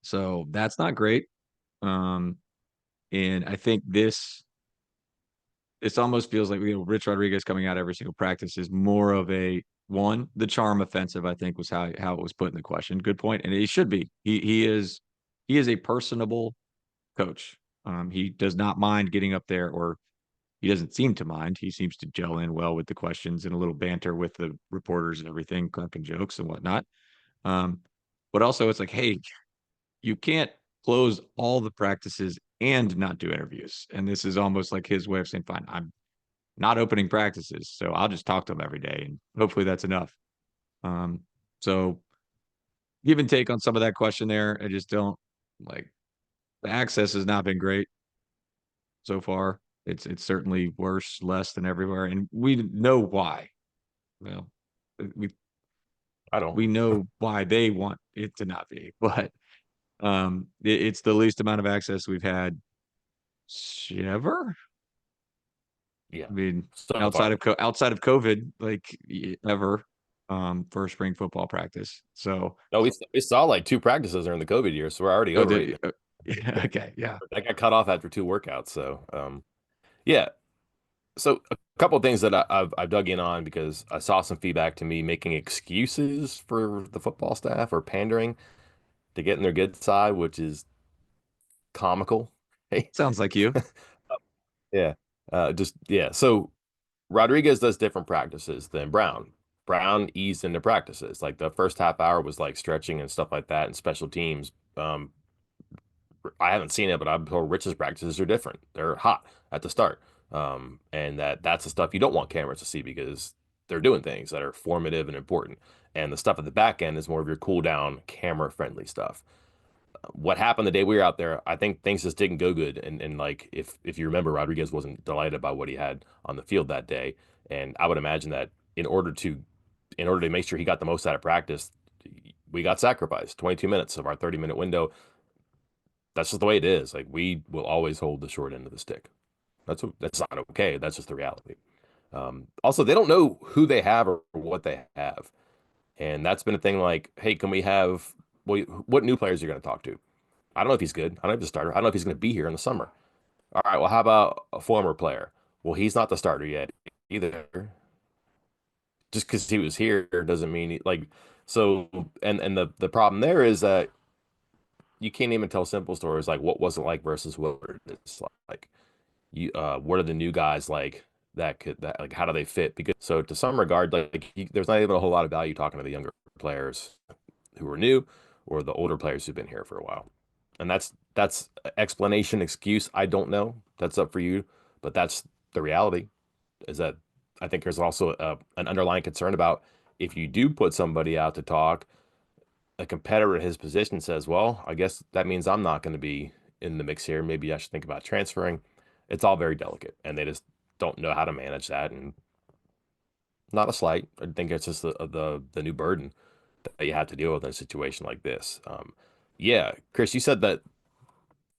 So that's not great. Um, and I think this almost feels like, Rich Rodriguez coming out every single practice is more of a one. The charm offensive, I think, was how it was put in the question. Good point, and he should be. He is a personable coach. He does not mind getting up there, or he doesn't seem to mind. He seems to gel in well with the questions and a little banter with the reporters and everything, cracking jokes and whatnot. Um, but also, it's like, hey, you can't close all the practices and not do interviews. And this is almost like his way of saying, fine, I'm not opening practices, so I'll just talk to them every day, and hopefully that's enough. Um, so give and take on some of that question there. I just don't like the access has not been great so far. It's certainly worse, less than everywhere, and we know why. Well, we I don't. we know why they want it to not be, but it's the least amount of access we've had ever. Yeah. I mean, So far. outside of COVID, like ever, for spring football practice. So, No, we saw like 2 practices during the COVID year, so we're already oh, over it. yeah, okay, yeah. That got cut off after 2 workouts. So, yeah. So a couple of things that I've dug in on because I saw some feedback to me making excuses for the football staff or pandering to get in their good side, which is comical. Hey, Sounds like you. yeah, just yeah. So Rodriguez does different practices than Brown. Brown eased into practices. Like the first half hour was like stretching and stuff like that and special teams. I haven't seen it, but I'm told Rich's practices are different. They're hot at the start. And that's the stuff you don't want cameras to see because they're doing things that are formative and important. And the stuff at the back end is more of your cool down, camera friendly stuff. What happened the day we were out there, I think things just didn't go good. And like if you remember, Rodriguez wasn't delighted by what he had on the field that day. And I would imagine that in order to make sure he got the most out of practice, we got sacrificed 22 minutes of our 30-minute window. That's just the way it is. Like we will always hold the short end of the stick. That's not okay. That's just the reality. Also, they don't know who they have or what they have, and that's been a thing. Like, hey, can we have? Well, what new players are you going to talk to? I don't know if he's good. I don't know if he's a starter. I don't know if he's going to be here in the summer. All right. Well, how about a former player? Well, he's not the starter yet either. Just because he was here doesn't mean like so. And the problem there is that you can't even tell simple stories like what was it like versus what it's like. What are the new guys like that like how do they fit? Because so to some regard, like there's not even a whole lot of value talking to the younger players who are new or the older players who've been here for a while. And that's explanation, excuse. I don't know. That's up for you, but that's the reality. Is that I think there's also an underlying concern about if you do put somebody out to talk, a competitor in his position says, well, I guess that means I'm not going to be in the mix here. Maybe I should think about transferring. It's all very delicate, and they just don't know how to manage that. And not a slight. I think it's just the new burden that you have to deal with in a situation like this. Yeah, Chris, you said that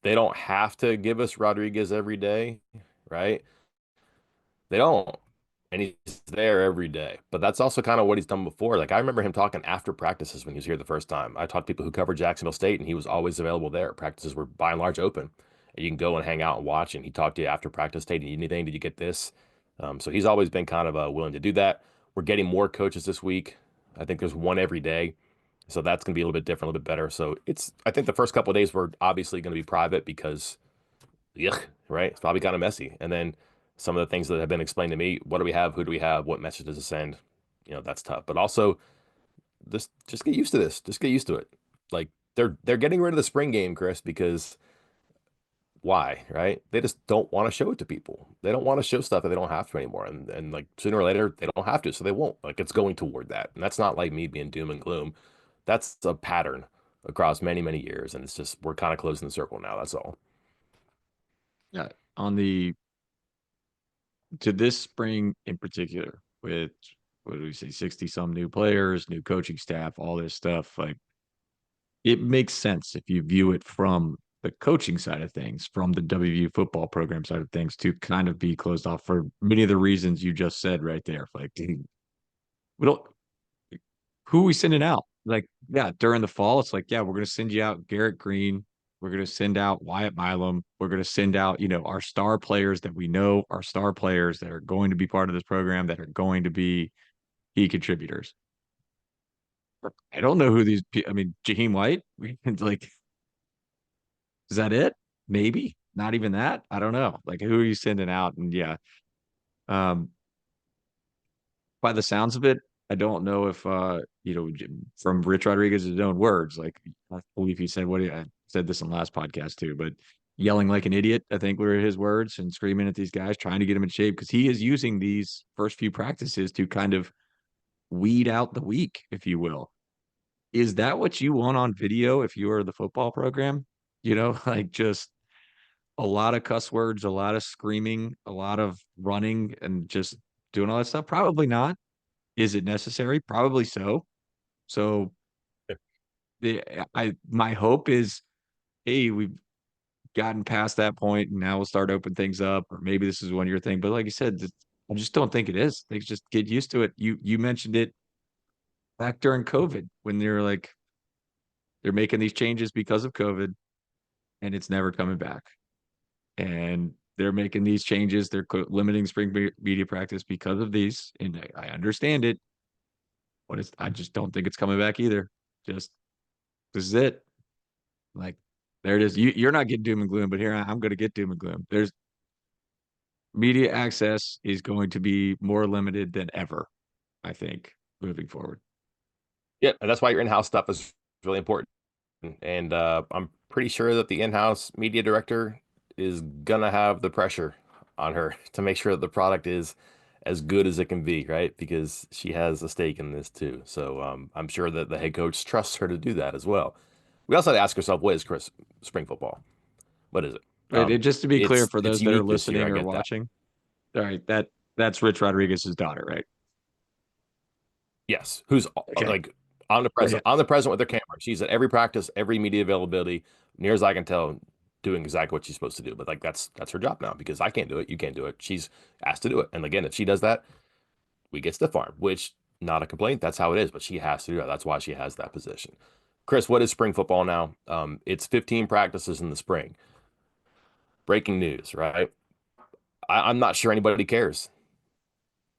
they don't have to give us Rodriguez every day, right? They don't. And he's there every day. But that's also kind of what he's done before. Like I remember him talking after practices when he was here the first time. I talked to people who covered Jacksonville State and he was always available there. Practices were by and large open. And you can go and hang out and watch. And he talked to you after practice. Hey, do you need anything? Did you get this? So he's always been kind of willing to do that. We're getting more coaches this week. I think there's one every day. So that's going to be a little bit different, a little bit better. So I think the first couple of days were obviously going to be private because yuck, right? It's probably kind of messy. And then some of the things that have been explained to me, what do we have? Who do we have? What message does it send? That's tough. But also just get used to this. Just get used to it. Like they're getting rid of the spring game, Chris, because why, right? They just don't want to show it to people. They don't want to show stuff that they don't have to anymore. And like sooner or later they don't have to, so they won't. Like it's going toward that. And that's not like me being doom and gloom. That's a pattern across many, many years. And it's just we're kind of closing the circle now. That's all. Yeah. On the to this spring in particular, with what do we say, 60 some new players, new coaching staff, all this stuff, like it makes sense if you view it from the coaching side of things, from the WVU football program side of things, to kind of be closed off for many of the reasons you just said right there. Like, dude, we don't. who are we sending out? Like, yeah, during the fall, it's like, yeah, we're going to send you out Garrett Green. We're going to send out Wyatt Milam. We're going to send out, our star players that we know are star players that are going to be part of this program, that are going to be key contributors. I don't know who I mean, Jaheim White, like, is that it? Maybe not even that. I don't know. Like, who are you sending out? And yeah, um, by the sounds of it, I don't know if from Rich Rodriguez's own words, like I believe he said I said this in the last podcast too, but yelling like an idiot, I think were his words, and screaming at these guys, trying to get them in shape because he is using these first few practices to kind of weed out the weak, if you will. Is that what you want on video if you are the football program? Like just a lot of cuss words, a lot of screaming, a lot of running, and just doing all that stuff? Probably not. Is it necessary? Probably so. So my hope is, hey, we've gotten past that point and now we'll start open things up, or maybe this is one year thing. But like you said, I just don't think it is. They just get used to it. You mentioned it back during COVID when they're making these changes because of COVID and it's never coming back. And they're making these changes. They're limiting spring media practice because of these. And I understand it, but I just don't think it's coming back either. Just this is it. Like there it is. You're not getting doom and gloom, but here I'm going to get doom and gloom. There's media access is going to be more limited than ever, I think, moving forward. Yeah, and that's why your in-house stuff is really important. And I'm pretty sure that the in-house media director is gonna have the pressure on her to make sure that the product is as good as it can be, right? Because she has a stake in this too. So I'm sure that the head coach trusts her to do that as well. We also have to ask ourselves, what is Chris spring football? What is it? Just to be clear for It's those that are unique this year. listening I or get that. watching, all right, that's Rich Rodriguez's daughter, right? Yes, who's Okay, like go ahead. omnipresent with her camera. She's at every practice, every media availability, near as I can tell, doing exactly what she's supposed to do. But like that's her job now because I can't do it, you can't do it. She's asked to do it, and again, if she does that, we get stiff arm, which not a complaint. That's how it is, but she has to do that. That's why she has that position. Chris, what is spring football now? It's 15 practices in the spring. Breaking news, right? I'm not sure anybody cares.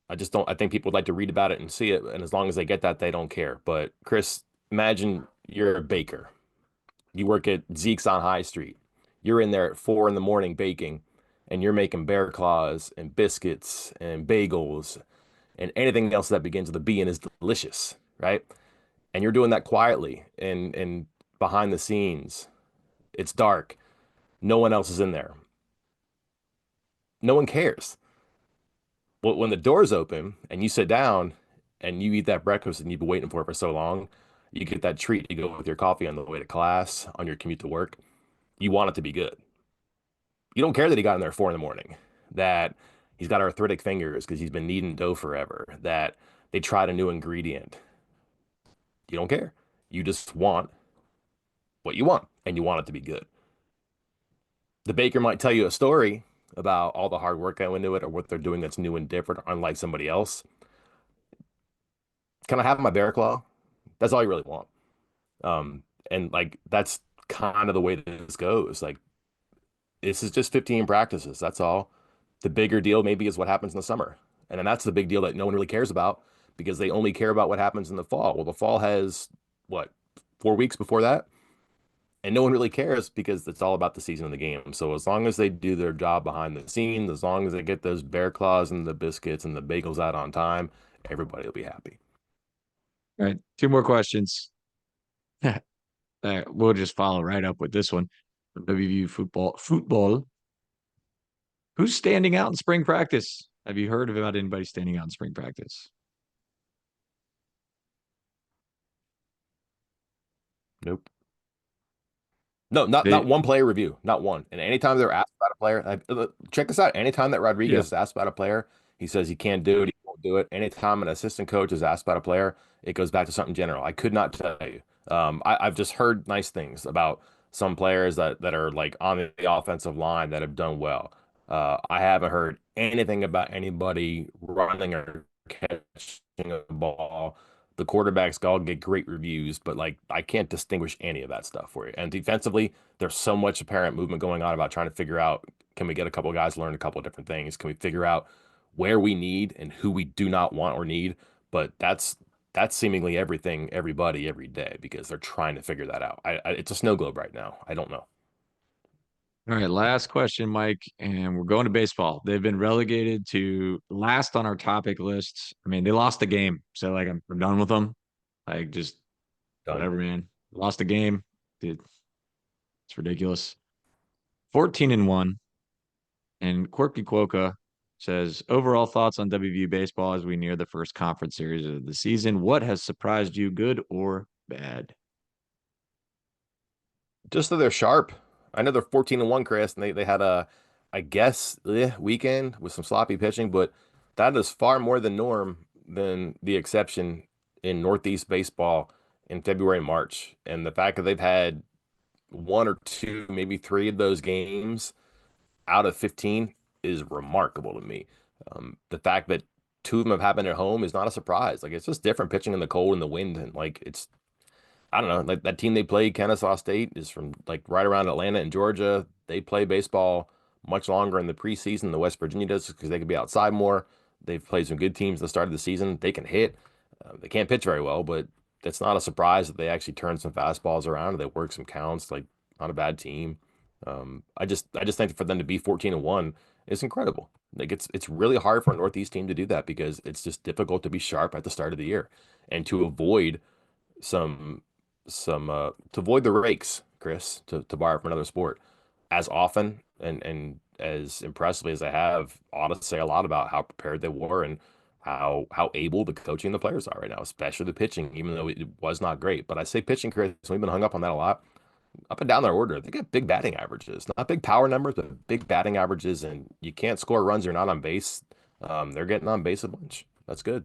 I just don't. I think people would like to read about it and see it, and as long as they get that, they don't care. But Chris, imagine you're a baker. You work at Zeke's on High Street. You're in there at 4 in the morning baking, and you're making bear claws and biscuits and bagels and anything else that begins with a B and is delicious, right? And you're doing that quietly and behind the scenes. It's dark. No one else is in there. No one cares. Well, when the doors open and you sit down and you eat that breakfast and you've been waiting for it for so long, you get that treat to go with your coffee on the way to class, on your commute to work. You want it to be good. You don't care that he got in there at 4 in the morning, that he's got arthritic fingers because he's been kneading dough forever, that they tried a new ingredient. You don't care. You just want what you want and you want it to be good. The baker might tell you a story about all the hard work that went into it or what they're doing that's new and different, unlike somebody else. Can I have my bear claw? That's all you really want. Um, and like that's kind of the way this goes. Like this is just 15 practices. That's all. The bigger deal maybe is what happens in the summer. And then that's the big deal that no one really cares about because they only care about what happens in the fall. Well, the fall has what, 4 weeks before that? And no one really cares because it's all about the season of the game. So as long as they do their job behind the scenes, as long as they get those bear claws and the biscuits and the bagels out on time, everybody will be happy. All right, two more questions. We'll just follow right up with this one. WVU football. Who's standing out in spring practice? Have you heard about anybody standing out in spring practice? Nope. No, not They, one player review, not one. And anytime they're asked about a player, check this out. Anytime that yeah, Rodriguez is asked about a player, he says he can't do it, he won't do it. Anytime an assistant coach is asked about a player, it goes back to something general. I could not tell you. I've just heard nice things about some players that are like on the offensive line that have done well. I haven't heard anything about anybody running or catching a ball The quarterbacks all get great reviews, but like I can't distinguish any of that stuff for you. And defensively, there's so much apparent movement going on about trying to figure out, can we get a couple of guys to learn a couple of different things? Can we figure out where we need and who we do not want or need? But that's seemingly everything, everybody, every day because they're trying to figure that out. It's a snow globe right now. I don't know. All right, last question, Mike, and we're going to baseball. They've been relegated to last on our topic lists. I mean, they lost the game, so like I'm done with them. Like just Done. whatever, man. Lost the game. Dude, it's ridiculous. 14-1. And Quirky Quokka says, overall thoughts on WVU baseball as we near the first conference series of the season. What has surprised you, good or bad? Just that they're sharp. I know they're 14-1, Chris, and they had a, I guess, weekend with some sloppy pitching, but that is far more the norm than the exception in Northeast baseball in February and March. And the fact that they've had one or two, maybe three of those games out of 15 is remarkable to me. The fact that two of them have happened at home is not a surprise. Like it's just different pitching in the cold and the wind, and like it's I don't know, like that team they played, Kennesaw State, is from like right around Atlanta and Georgia. They play baseball much longer in the preseason than West Virginia does because they can be outside more. They've played some good teams at the start of the season. They can hit. They can't pitch very well, but it's not a surprise that they actually turn some fastballs around and they work some counts. Like not a bad team. I just think for them to be 14-1 is incredible. Like it's really hard for a Northeast team to do that because it's just difficult to be sharp at the start of the year and to avoid some to avoid the rakes, Chris, to borrow from another sport, as often and as impressively as they have, ought to say a lot about how prepared they were and how able the coaching and the players are right now, especially the pitching, even though it was not great. But I say pitching, Chris, we've been hung up on that a lot. Up and down their order, they got big batting averages, not big power numbers, but big batting averages, and you can't score runs. You're not on base. They're getting on base a bunch. That's good.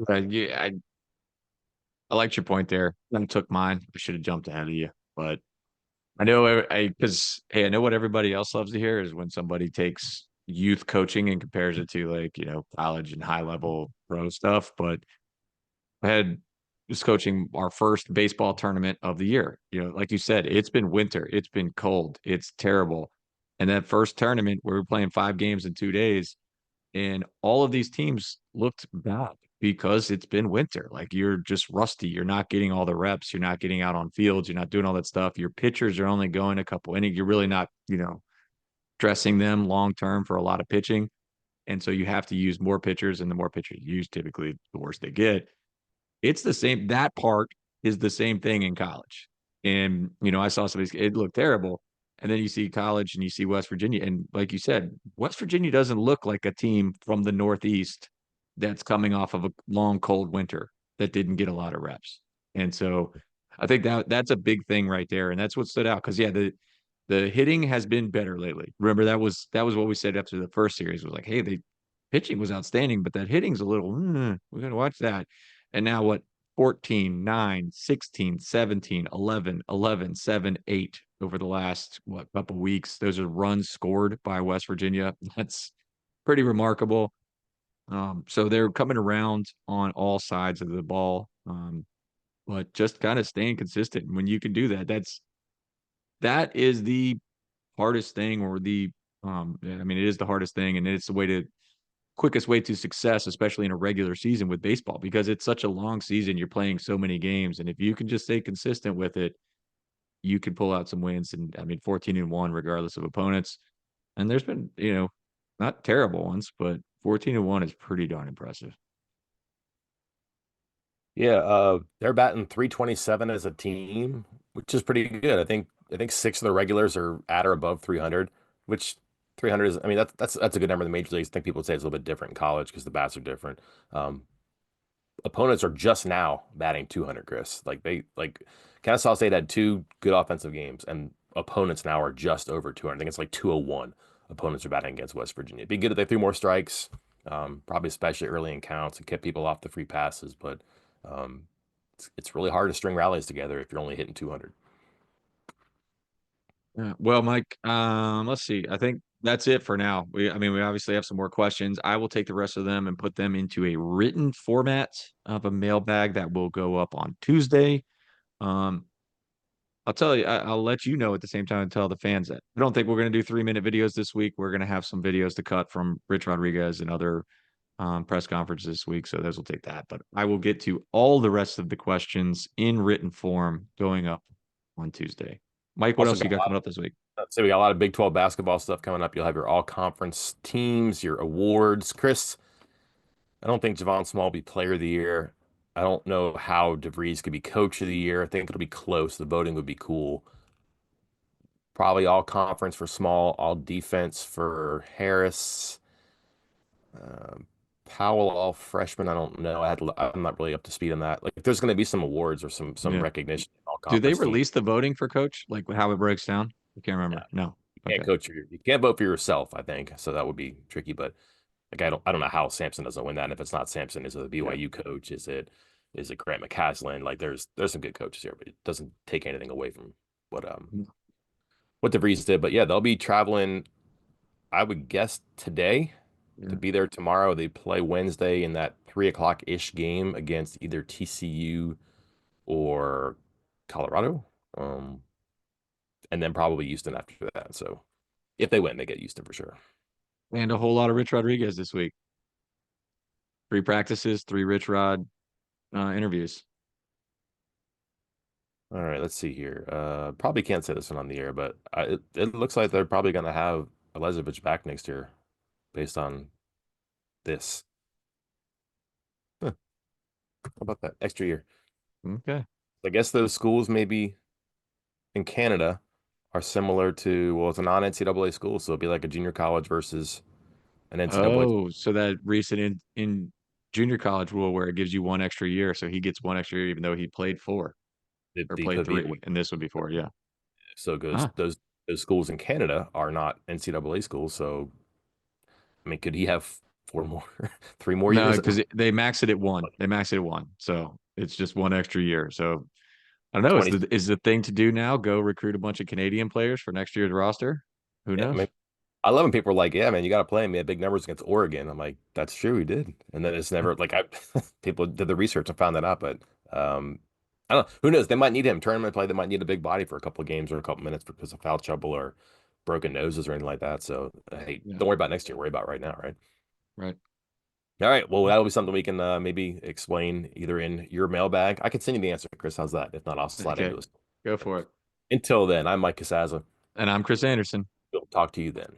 Yeah, I liked your point there. Then took mine. I should have jumped ahead of you, but I know because hey, I know what everybody else loves to hear is when somebody takes youth coaching and compares it to like college and high level pro stuff. But I had was coaching our first baseball tournament of the year. Like you said, it's been winter, it's been cold, it's terrible. And that first tournament, we were playing 5 games in 2 days, and all of these teams looked bad because it's been winter. Like you're just rusty. You're not getting all the reps. You're not getting out on fields. You're not doing all that stuff. Your pitchers are only going a couple innings. You're really not, dressing them long term for a lot of pitching. And so you have to use more pitchers, and the more pitchers you use, typically the worse they get. It's the same. That part is the same thing in college. And, I saw somebody, it looked terrible. And then you see college and you see West Virginia. And like you said, West Virginia doesn't look like a team from the Northeast that's coming off of a long, cold winter that didn't get a lot of reps. And so I think that's a big thing right there. And that's what stood out. Cause yeah, the hitting has been better lately. Remember, that was what we said after the first series was like, hey, the pitching was outstanding, but that hitting's a little, we got to watch that. And now what? 14, 9, 16, 17, 11, 11, 7, 8 over the last couple weeks. Those are runs scored by West Virginia. That's pretty remarkable. So they're coming around on all sides of the ball. But just kind of staying consistent. When you can do that, that is the hardest thing, or I mean, it is the hardest thing, and it's the quickest way to success, especially in a regular season with baseball, because it's such a long season. You're playing so many games, and if you can just stay consistent with it, you can pull out some wins. And I mean, 14-1, regardless of opponents. And there's been, not terrible ones, but 14-1 is pretty darn impressive. Yeah, they're batting 327 as a team, which is pretty good. I think six of the regulars are at or above 300, which 300 is, I mean, that's a good number in the major leagues. I think people would say it's a little bit different in college because the bats are different. Um, Opponents are just now batting 200, Chris. Like Kennesaw State had two good offensive games, and opponents now are just over 200. I think it's like 201 opponents are batting against West Virginia. It'd be good if they threw more strikes, probably especially early in counts and kept people off the free passes. But um, it's really hard to string rallies together if you're only hitting 200. Yeah. Well, Mike, let's see. I think that's it for now. I mean, we obviously have some more questions. I will take the rest of them and put them into a written format of a mailbag that will go up on Tuesday. Um, I'll tell you, I'll let you know at the same time and tell the fans that I don't think we're going to do 3-minute videos this week. We're going to have some videos to cut from Rich Rodriguez and other press conferences this week. So those will take that. But I will get to all the rest of the questions in written form going up on Tuesday. Mike, what Also else you got a got lot coming up this week? so we got a lot of Big 12 basketball stuff coming up. You'll have your all conference teams, your awards. Chris, I don't think Javon Small will be player of the year. I don't know how DeVries could be coach of the year. I think it'll be close. The voting would be cool. Probably all conference for Small, all defense for Harris. Um, Powell, all freshman. I don't know. I'm not really up to speed on that. Like, there's going to be some awards or some Yeah. recognition in all Do they conference teams. release the voting for coach? Like how it breaks down? I can't No, remember. No. you can't Okay. you can't vote for yourself, I think. So that would be tricky. But like, I don't know how Sampson doesn't win that. And if it's not Sampson, is it a Yeah. BYU coach? Is it Grant McCaslin? Like, there's some good coaches here, but it doesn't take anything away from what what DeVries did. But yeah, they'll be traveling, I would guess, today to Yeah. be there tomorrow. They play Wednesday in that 3 o'clock ish game against either TCU or Colorado. Um, and then probably Houston after that. So if they win, they get Houston for sure. And a whole lot of Rich Rodriguez this week. 3 practices, 3 Rich Rod interviews. All right, let's see here. Probably can't say this one on the air, but it looks like they're probably going to have Elizabeth back next year based on this. Huh, how about that extra year? Okay. I guess those schools maybe in Canada are similar to, well, it's a non-NCAA school, so it'd be like a junior college versus an NCAA. Oh, so that recent in junior college rule where it gives you 1 extra year. So he gets 1 extra year even though he played 4 or It played could be. 3. And this would be 4. Yeah. So goes Huh. those schools in Canada are not NCAA schools. So I mean, could he have 4 more, 3 more No, years? because they max it at 1. They max it at 1. So it's just 1 extra year. So I don't know. Is 20. the thing to do now go recruit a bunch of Canadian players for next year's roster? Who Yeah, I knows? mean, I love when people are like, "Yeah, man, you got to play him. He had big numbers against Oregon." I'm like, "That's true, he did." And then it's never like I people did the research and found that out, but I don't know. Who knows? They might need him tournament play. They might need a big body for a couple of games or a couple minutes because of foul trouble or broken noses or anything like that. So hey, Yeah. don't worry about next year. Worry about right now, right? Right. All right. Well, that'll be something we can maybe explain either in your mailbag. I can send you the answer, Chris. How's that? If not, I'll slide Okay. into it. Go for it. Until then, I'm Mike Casaza. And I'm Chris Anderson. We'll talk to you then.